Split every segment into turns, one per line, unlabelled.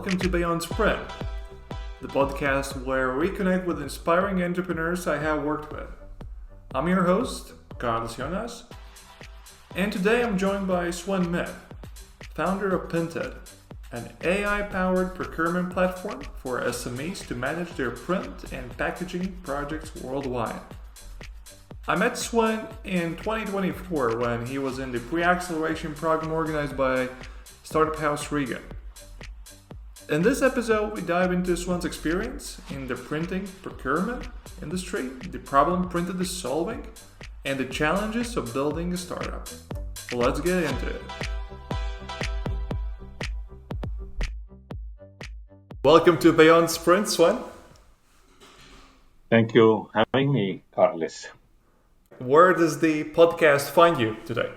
Welcome to Beyond Sprint, the podcast where we connect with inspiring entrepreneurs I have worked with. I'm your host, Karlis Jonass, and today I'm joined by Sven Mitt, founder of Pinted, an AI-powered procurement platform for SMEs to manage their print and packaging projects worldwide. I met Sven in 2024 when he was in the pre-acceleration program organized by Startup House Riga. In this episode, we dive into Sven's experience in the printing procurement industry, the problem Pinted is solving, and the challenges of building a startup. Let's get into it. Welcome to Beyond Sprint, Sven.
Thank you for having me, Karlis.
Where does the podcast find you today?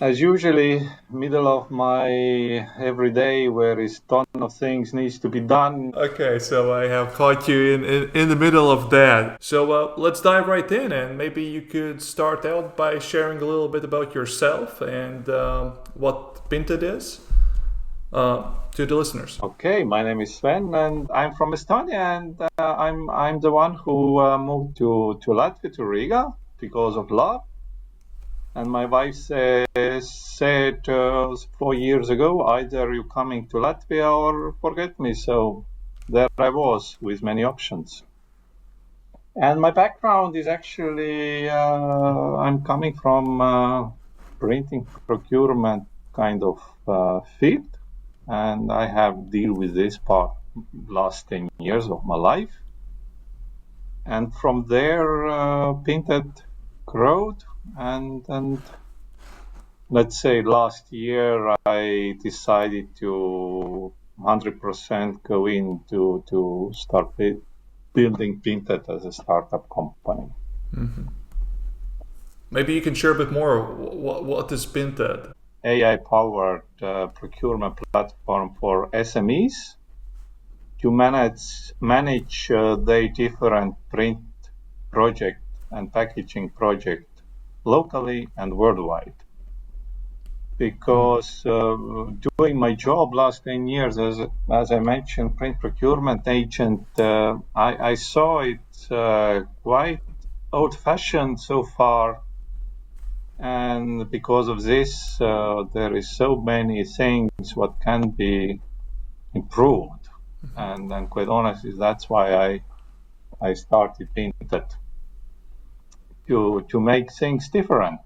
As usually, middle of my everyday where is ton of things needs to be done.
Okay, so I have caught you in the middle of that. So let's dive right in, and maybe you could start out by sharing a little bit about yourself and what Pinted is to the listeners.
Okay, my name is Sven, and I'm from Estonia, and I'm the one who moved to Latvia, to Riga, because of love. And my wife said 4 years ago, either you're coming to Latvia or forget me. So there I was with many options. And my background is actually, I'm coming from printing procurement kind of field. And I have dealt with this part last 10 years of my life. And from there, Pinted growth. And let's say last year I decided to 100% go into to start building Pinted as a startup company.
Mm-hmm. Maybe you can share a bit more. What is Pinted?
AI-powered procurement platform for SMEs to manage their different print project and packaging project locally and worldwide. Because doing my job last 10 years as I mentioned, print procurement agent, I saw it quite old-fashioned so far. And because of this, there is so many things what can be improved. And quite honestly, that's why I started Pinted. To make things different.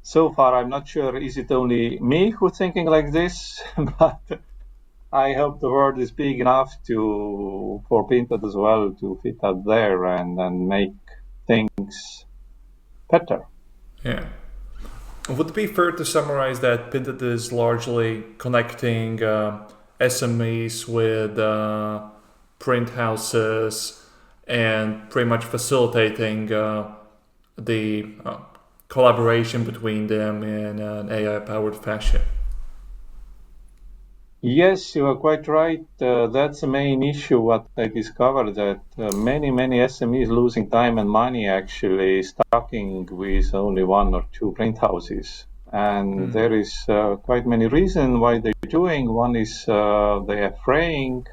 So far, I'm not sure, is it only me who's thinking like this? But I hope the world is big enough for Pinted as well to fit out there and make things better.
Yeah. Would it be fair to summarize that Pinted is largely connecting SMEs with print houses and pretty much facilitating the collaboration between them in an AI-powered fashion?
Yes, you are quite right. That's the main issue. What I discovered that many SMEs losing time and money actually stocking with only one or two print houses. And there is quite many reasons why they're doing. One is they are afraid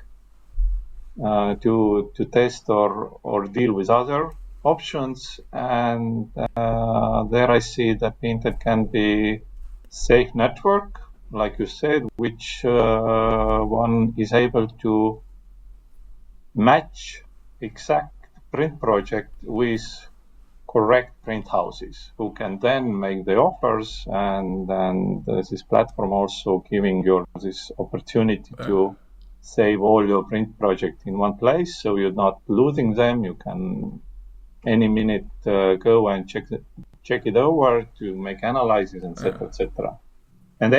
to test or deal with other options, and there I see that Pinted can be safe network, like you said, which one is able to match exact print project with correct print houses, who can then make the offers, and this platform also giving you this opportunity to save all your print project in one place, so you're not losing them. You can any minute go and check it over to make analysis, etc., etc. And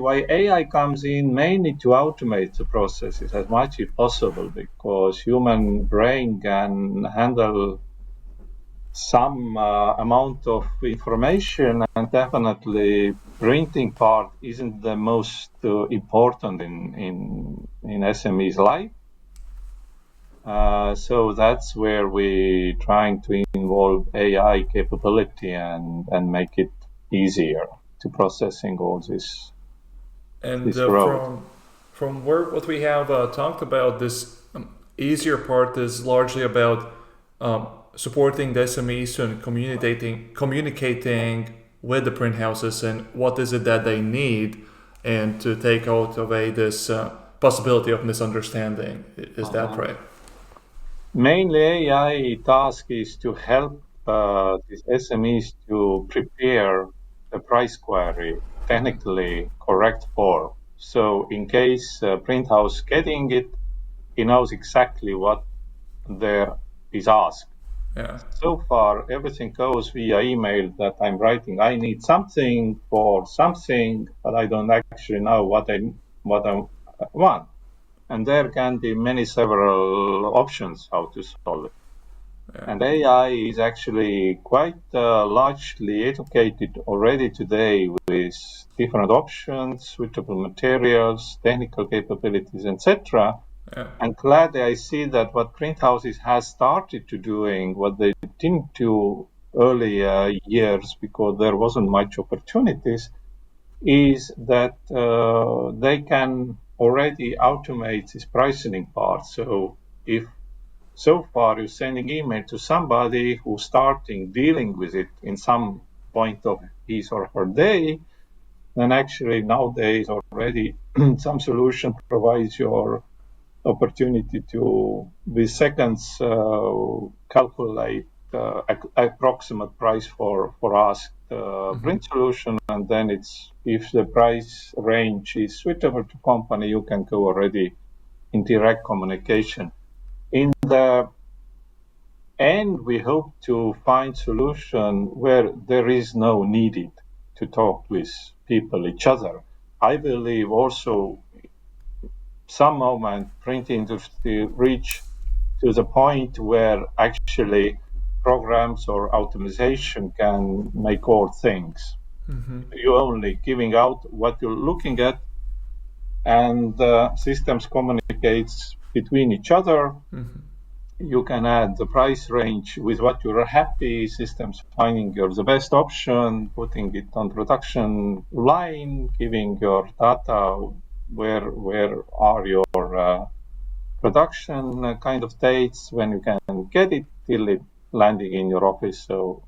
why AI comes in mainly to automate the processes as much as possible, because human brain can handle some amount of information, and definitely printing part isn't the most important in SME's life. So that's where we're trying to involve AI capability and make it easier to processing all this.
And
this road.
from what we have talked about, this easier part is largely about supporting the SMEs and communicating with the print houses and what is it that they need, and to take out of this possibility of misunderstanding. Is that right?
Mainly, AI task is to help these SMEs to prepare the price query technically correct form. So in case print house getting it, he knows exactly what there is asked.
Yeah.
So far, everything goes via email that I'm writing. I need something for something, but I don't actually know what I want. And there can be several options how to solve it.
Yeah.
And AI is actually quite largely educated already today with different options, suitable materials, technical capabilities, etc.
Yeah.
And gladly I see that what print houses has started to doing, what they didn't do earlier years because there wasn't much opportunities, is that they can already automate this pricing part. So if so far you're sending email to somebody who's starting dealing with it in some point of his or her day, then actually nowadays already some solution provides your opportunity to, with seconds, calculate approximate price for asked print solution, and then it's if the price range is suitable to company, you can go already in direct communication. In the end, we hope to find solution where there is no needed to talk with people each other. I believe also some moment print industry reach to the point where actually programs or automation can make all things. You're only giving out what you're looking at, and systems communicates between each other. You can add the price range with what you're happy, systems finding you're the best option, putting it on production line, giving your data where are your production kind of dates when you can get it till it landing in your office. So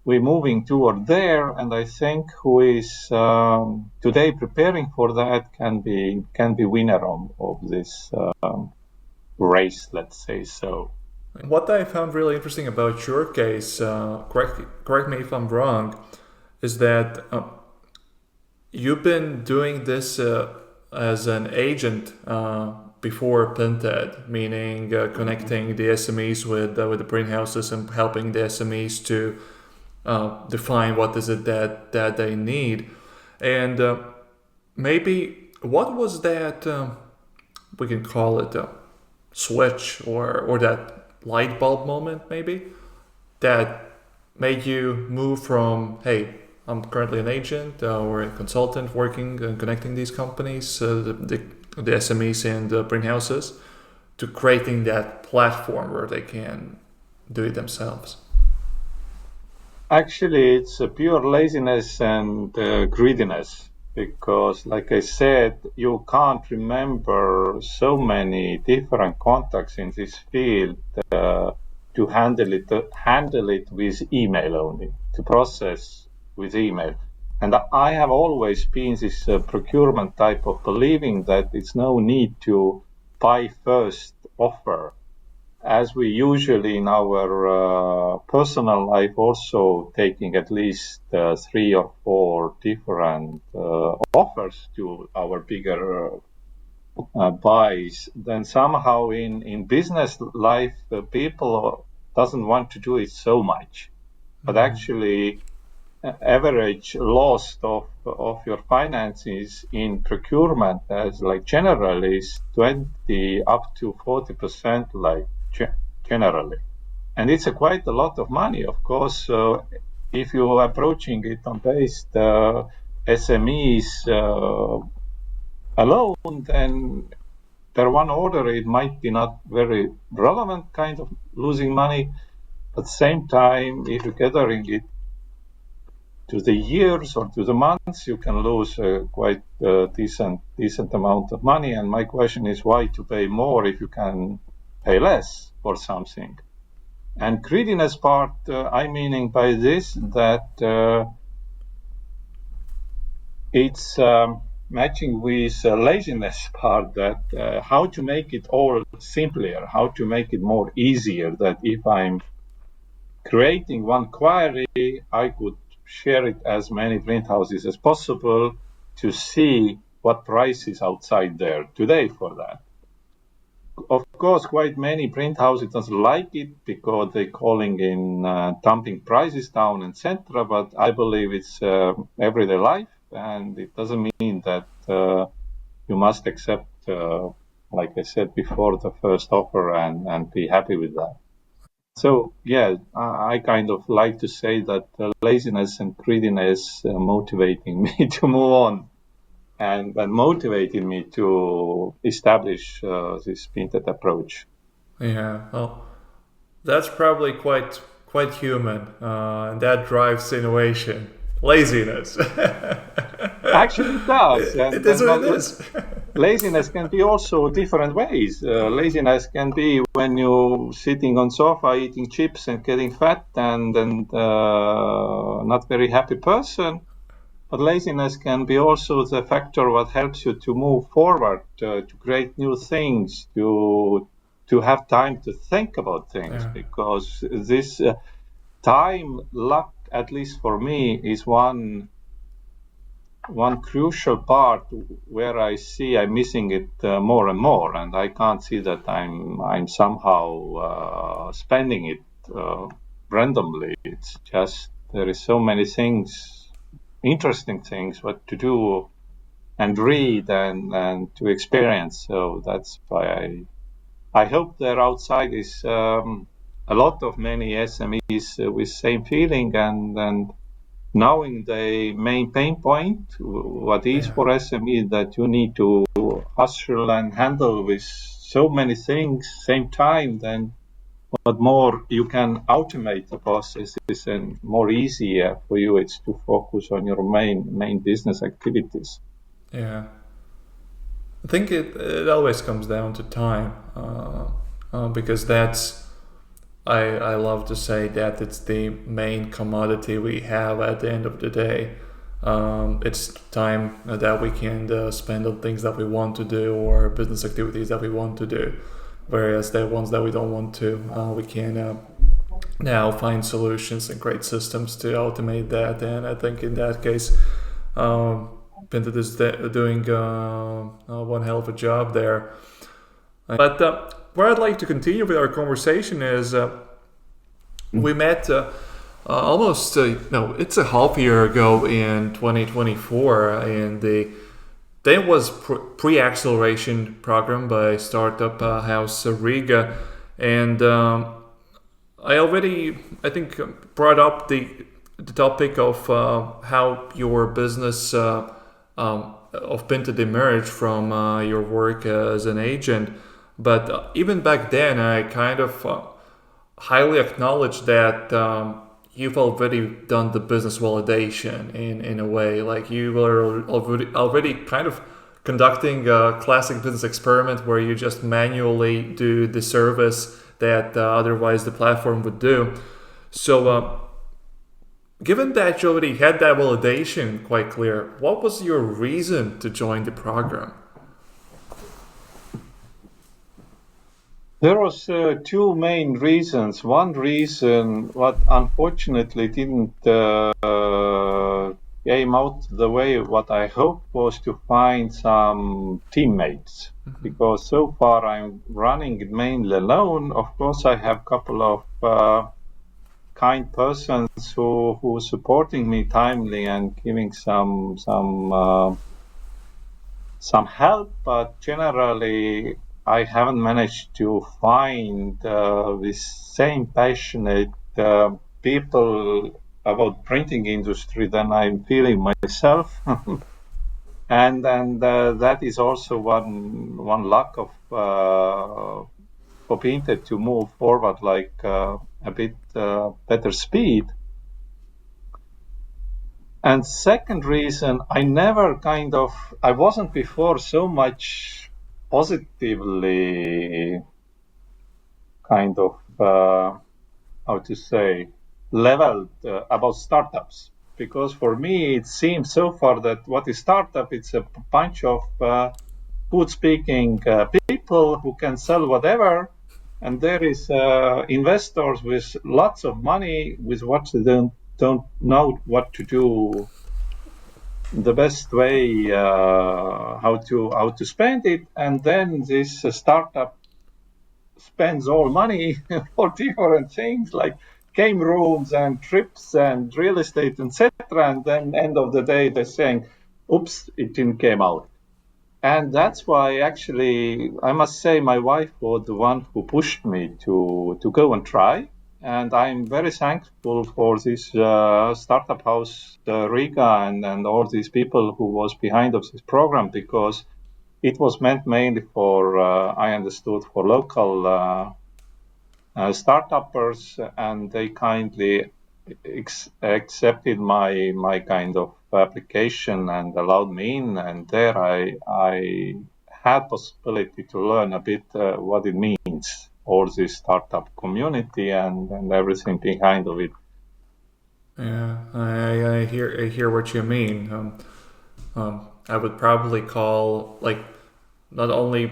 we're moving toward there, and I think who is today preparing for that can be winner of this race, let's say so.
What I found really interesting about your case, correct me if I'm wrong, is that you've been doing this as an agent before Pinted, meaning connecting the SMEs with the print houses and helping the SMEs to define what is it that they need. And maybe what was that, we can call it a switch or that light bulb moment maybe, that made you move from, hey, I'm currently an agent or a consultant working and connecting these companies, the SMEs and the print houses, to creating that platform where they can do it themselves?
Actually, it's a pure laziness and greediness, because, like I said, you can't remember so many different contacts in this field to handle it with email only, to process with email. And I have always been this procurement type of believing that it's no need to buy first offer, as we usually in our personal life also taking at least 3 or 4 different offers to our bigger buys. Then somehow in business life, people doesn't want to do it so much. But actually, average loss of your finances in procurement as like generally is 20 up to 40%, like generally, and it's quite a lot of money, of course. So if you are approaching it on based SMEs alone, then per one order it might be not very relevant, kind of losing money. At the same time, if you're gathering it the years or to the months, you can lose quite decent amount of money. And my question is, why to pay more if you can pay less for something? And greediness part, I'm meaning by this that it's matching with laziness part, that how to make it all simpler, how to make it more easier, that if I'm creating one query, I could share it as many print houses as possible to see what price is outside there today for that. Of course, quite many print houses doesn't like it because they're calling in dumping prices down, etc. But I believe it's everyday life, and it doesn't mean that you must accept, like I said before, the first offer and be happy with that. So yeah, I kind of like to say that laziness and greediness motivating me to move on. And motivated me to establish this Pinted approach.
Yeah, well, that's probably quite human, and that drives innovation. Laziness.
Actually, it does.
It is what it is.
Laziness can be also different ways. Laziness can be when you're sitting on sofa eating chips and getting fat and not very happy person. But laziness can be also the factor that helps you to move forward, to create new things, to have time to think about things.
Yeah.
Because this time luck, at least for me, is one crucial part where I see I'm missing it more and more, and I can't see that I'm somehow spending it randomly. It's just there is so many things. Interesting things, what to do and read and to experience. So that's why I hope there outside is a lot of many SMEs with same feeling and knowing the main pain point, what is for SME that you need to hustle and handle with so many things same time, then what more you can automate the processes and more easier for you it's to focus on your main business activities.
Yeah, I think it always comes down to time, because that's I love to say that it's the main commodity we have at the end of the day. It's time that we can spend on things that we want to do or business activities that we want to do. Whereas the ones that we don't want to, we can now find solutions and create systems to automate that. And I think in that case, Pinted is doing one hell of a job there. But where I'd like to continue with our conversation is we met almost, it's a half year ago in 2024 in the there was pre-acceleration program by startup house Riga, and I think brought up the topic of how your business of Pinted emerged from your work as an agent. But even back then, I kind of highly acknowledged that you've already done the business validation in a way. Like you were already kind of conducting a classic business experiment where you just manually do the service that otherwise the platform would do. So given that you already had that validation quite clear, what was your reason to join the program?
There was two main reasons. One reason, what unfortunately didn't came out the way what I hoped, was to find some teammates. Mm-hmm. Because so far I'm running it mainly alone. Of course, I have a couple of kind persons who supporting me timely and giving some help, but generally I haven't managed to find this same passionate people about printing industry than I'm feeling myself. and that is also one lack of for Pinted to move forward like a bit better speed. And second reason, I wasn't before so much positively leveled about startups. Because for me, it seems so far that what is startup, it's a bunch of good-speaking people who can sell whatever. And there is investors with lots of money with what they don't know what to do the best way how to spend it, and then this startup spends all money for different things like game rooms and trips and real estate, etc. And then end of the day they're saying, "Oops, it didn't came out." And that's why actually I must say my wife was the one who pushed me to go and try. And I'm very thankful for this startup house, Riga, and all these people who was behind of this program, because it was meant mainly for, I understood, for local startuppers, and they kindly accepted my kind of application and allowed me in. And there I had possibility to learn a bit what it means, all this startup community and everything behind of it.
Yeah, I hear what you mean. I would probably call, like, not only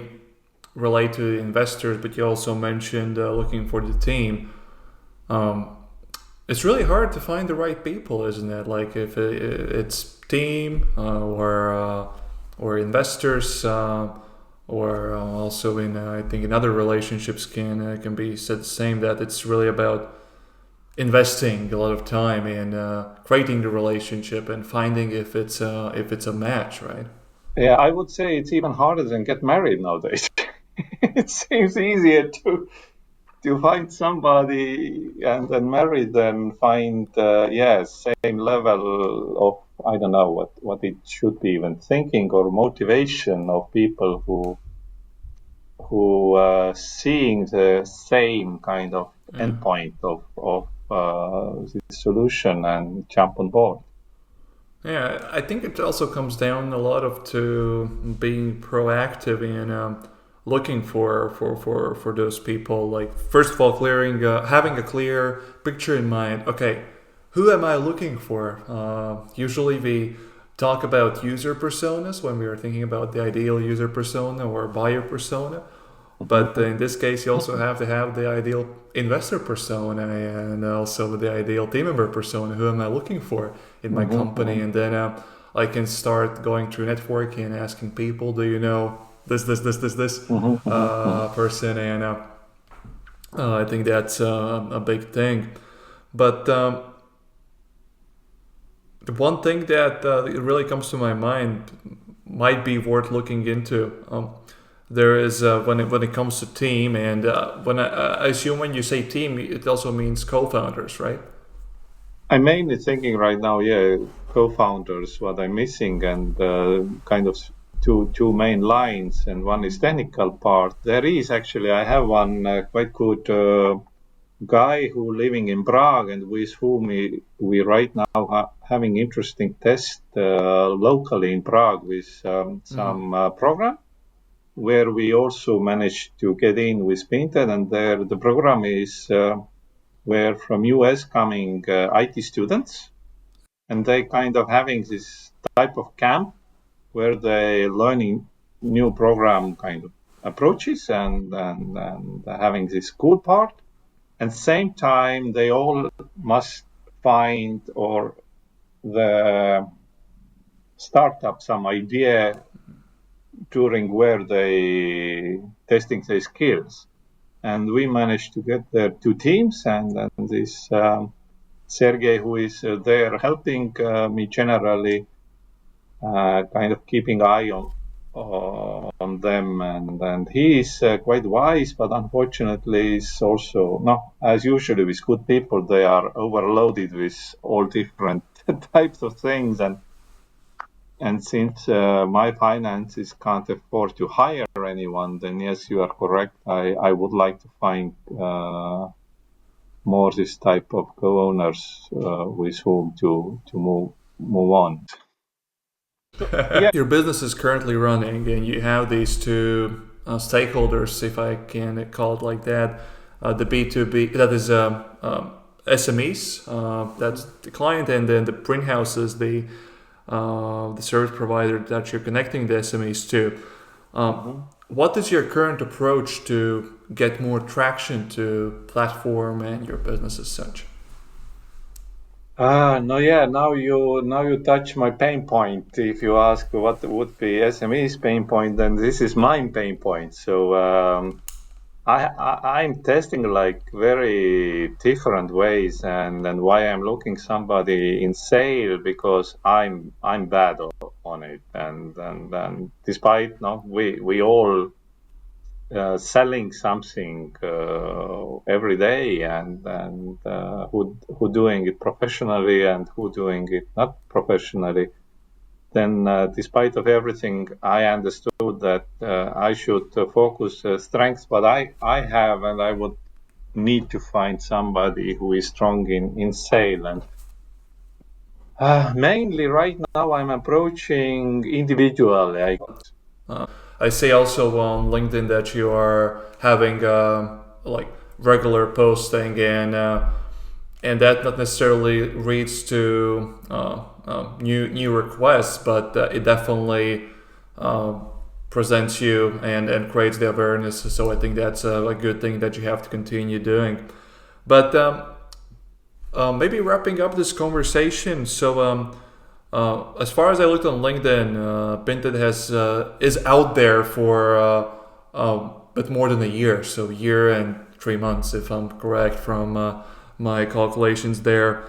relate to investors, but you also mentioned looking for the team. It's really hard to find the right people, isn't it? Like, if it's team or investors, or also in I think in other relationships can be said the same, that it's really about investing a lot of time in creating the relationship and finding if it's a match, right?
Yeah, I would say it's even harder than get married nowadays. It seems easier to find somebody and then marry than find same level of, I don't know what it should be, even thinking or motivation of people who seeing the same kind of endpoint of the solution and jump on board.
Yeah, I think it also comes down a lot of to being proactive in looking for those people. Like, first of all, having a clear picture in mind. Okay, who am I looking for? Usually we talk about user personas when we are thinking about the ideal user persona or buyer persona. But in this case, you also have to have the ideal investor persona and also the ideal team member persona. Who am I looking for in my company? And then I can start going through networking and asking people, do you know this person? And I think that's a big thing. But the one thing that really comes to my mind might be worth looking into. There is when it comes to team, and when I assume when you say team, it also means co-founders, right?
I'm mainly thinking right now, co-founders, what I'm missing, and kind of two main lines, and one is technical part. There is actually, I have one quite good guy who living in Prague, and with whom we right now having interesting test locally in Prague with some program, where we also managed to get in with Pinted, and there the program is where from US coming IT students, and they kind of having this type of camp where they learning new program kind of approaches and having this cool part. And same time, they all must find or the startup some idea during where they testing their skills. And we managed to get there two teams, and this Sergey, who is there helping me generally, kind of keeping eye on them, and he is quite wise, but unfortunately is also, no, as usually with good people, they are overloaded with all different types of things, and since my finances can't afford to hire anyone, then yes, you are correct. I would like to find more this type of co-owners with whom to move move on. Yeah.
Your business is currently running, and you have these two stakeholders, if I can call it like that. The B2B, that is SMEs, that's the client, and then the print houses, the service provider that you're connecting the SMEs to. What is your current approach to get more traction to platform and your business as such?
No, yeah. Now you touch my pain point. If you ask what would be SME's pain point, then this is my pain point. So I'm testing like very different ways, and why I'm looking somebody in sale because I'm bad on it, and despite no, we all selling something every day, and who doing it professionally and who doing it not professionally. Then, despite of everything, I understood that I should focus strengths what I have, and I would need to find somebody who is strong in sale. And mainly right now, I'm approaching individually.
I see also on LinkedIn that you are having like regular posting, and that not necessarily leads to new requests, but it definitely presents you and creates the awareness. So I think that's a good thing that you have to continue doing. But maybe wrapping up this conversation. So as far as I looked on LinkedIn, Pinted has is out there for bit more than a year, so a year and 3 months, if I'm correct from my calculations there.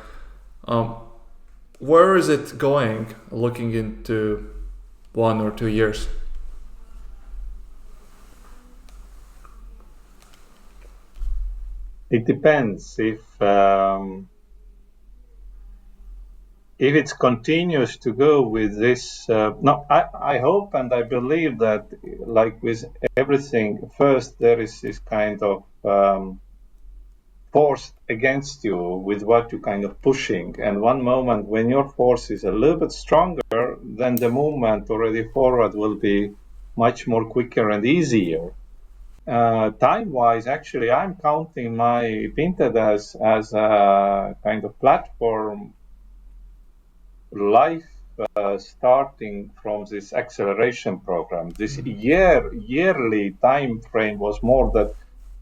Where is it going? Looking into 1 or 2 years.
It depends if it continues to go with this. No, I hope and I believe that, like with everything, first there is this kind of force against you with what you kind of pushing. And one moment when your force is a little bit stronger, then the movement already forward will be much more quicker and easier. Time-wise, actually, I'm counting my Pinted as a kind of platform life starting from this acceleration program. This yearly time frame was more that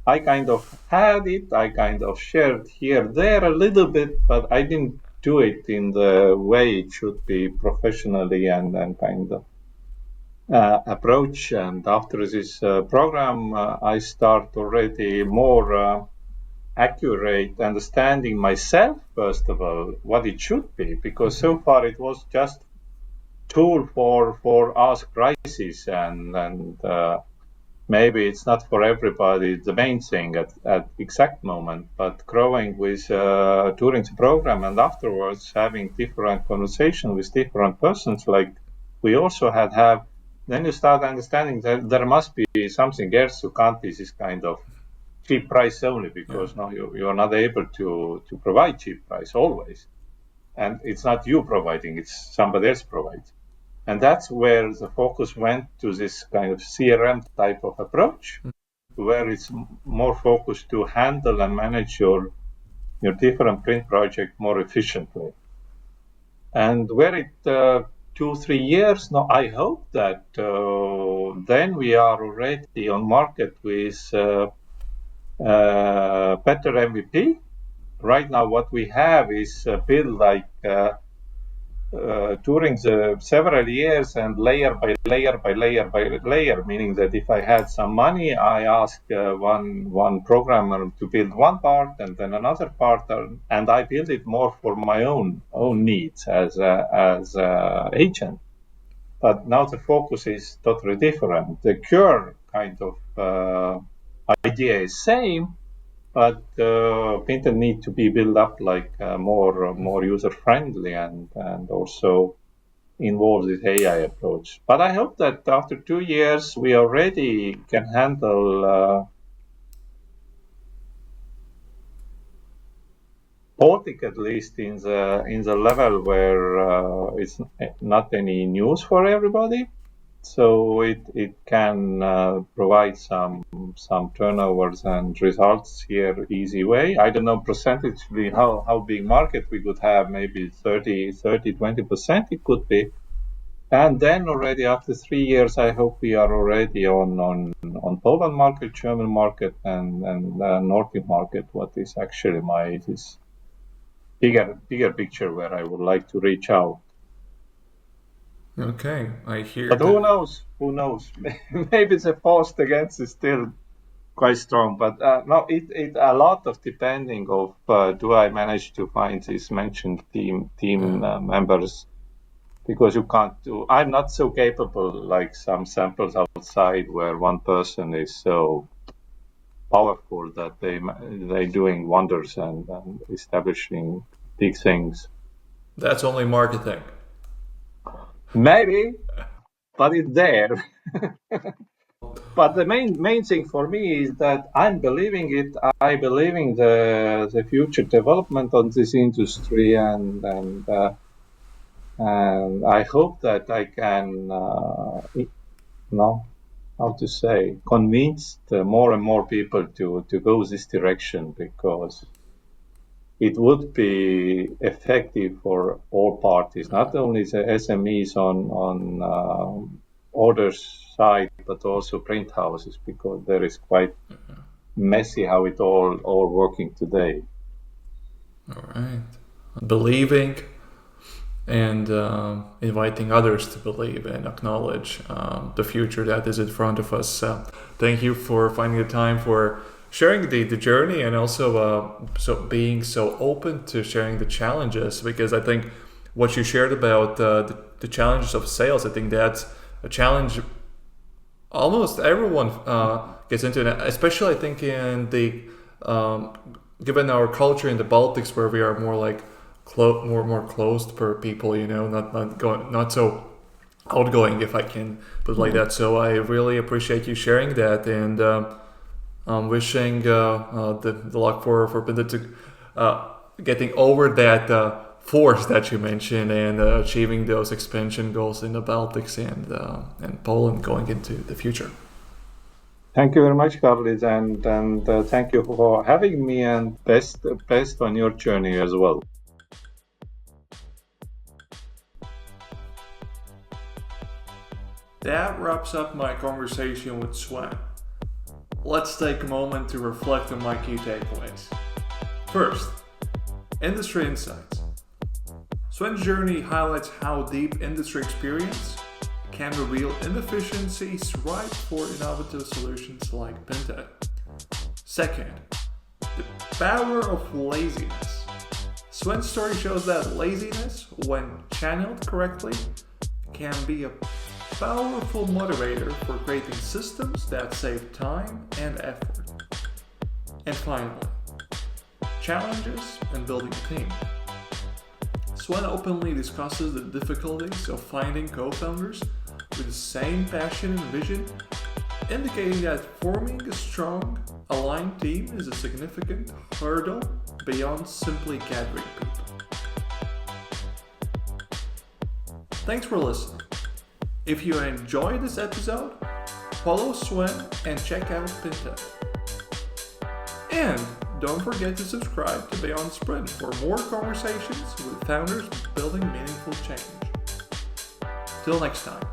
I kind of had it, I kind of shared here, there a little bit, but I didn't do it in the way it should be professionally and kind of approach. And after this program, I start already more accurate understanding myself, first of all, what it should be, because so far it was just tool for ask prices, and maybe it's not for everybody the main thing at exact moment, but growing with during the program and afterwards having different conversation with different persons, like we also have, then you start understanding that there must be something else who can't be this kind of cheap price only, because now you are not able to provide cheap price always. And it's not you providing, it's somebody else provides. And that's where the focus went to this kind of CRM type of approach, where it's more focused to handle and manage your different print project more efficiently. And where it 2-3 years now, I hope that then we are already on market with better MVP. Right now, what we have is built like during the several years and layer by layer by layer by layer, meaning that if I had some money, I ask one programmer to build one part and then another part, and I build it more for my own needs as a agent. But now the focus is totally different. The core kind of idea is same, but Pinted need to be built up like more user friendly and also involve this AI approach. But I hope that after 2 years we already can handle Baltic, at least in the level where it's not any news for everybody. So it can provide some turnovers and results here easy way. I don't know percentage how big market we could have, maybe 20% it could be. And then already after 3 years, I hope we are already on Poland market, German market, and Nordic market. What is actually this bigger picture where I would like to reach out.
Okay, I hear.
But who knows? Who knows? Maybe the post against is still quite strong. But no, it a lot of depending of do I manage to find these mentioned team members, because you can't do. I'm not so capable like some samples outside where one person is so powerful that they're doing wonders and establishing big things.
That's only marketing.
Maybe, but it's there. But the main thing for me is that I'm believing it. I believe in the future development of this industry, and I hope that I can, convince more and more people to go this direction, because it would be effective for all parties, not only the SMEs on orders side, but also print houses, because there is quite messy how it all working today.
All right. Believing and inviting others to believe and acknowledge the future that is in front of us. Thank you for finding the time for sharing the journey, and also being so open to sharing the challenges, because I think what you shared about the challenges of sales, I think that's a challenge almost everyone gets into, especially I think in the given our culture in the Baltics, where we are more like more closed per people, not so outgoing, if I can put it like that. So I really appreciate you sharing that, and I'm wishing the luck for Pinted to getting over that force that you mentioned, and achieving those expansion goals in the Baltics and Poland going into the future.
Thank you very much, Karlis, and thank you for having me, and best on your journey as well.
That wraps up my conversation with Sven. Let's take a moment to reflect on my key takeaways. First, industry insights. Sven's journey highlights how deep industry experience can reveal inefficiencies ripe for innovative solutions like Pinted. Second, the power of laziness. Sven's story shows that laziness, when channeled correctly, can be a powerful motivator for creating systems that save time and effort. And finally, challenges in building a team. Sven openly discusses the difficulties of finding co-founders with the same passion and vision, indicating that forming a strong, aligned team is a significant hurdle beyond simply gathering people. Thanks for listening. If you enjoyed this episode, follow Sven and check out Pinted. And don't forget to subscribe to Beyond Sprint for more conversations with founders building meaningful change. Till next time.